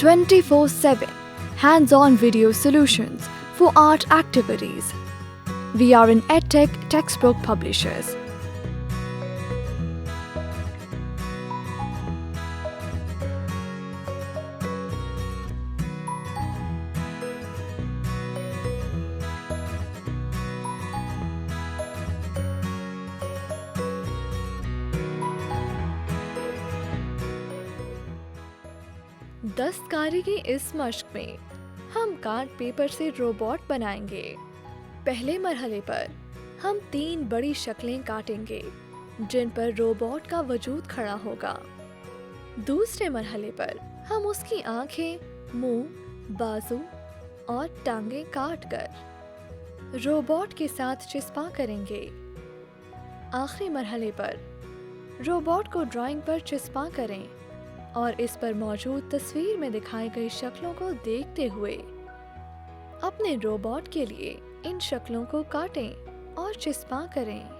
24/7 hands-on video solutions for art activities. We are an EdTech textbook publishers. दस्तकारी की इस मश्क में हम कार्ड पेपर से रोबोट बनाएंगे। पहले मरहले पर हम 3 बड़ी शक्लें काटेंगे जिन पर रोबोट का वजूद खड़ा होगा। दूसरे मरहले पर हम उसकी आंखें, मुंह, बाजू और टांगें काटकर रोबोट के साथ चिस्पा करेंगे। आखिरी मरहले पर रोबोट को ड्राइंग पर चिस्पा करें और इस पर मौजूद तस्वीर में दिखाई गई शक्लों को देखते हुए अपने रोबोट के लिए इन शक्लों को काटें और चिस्पा करें।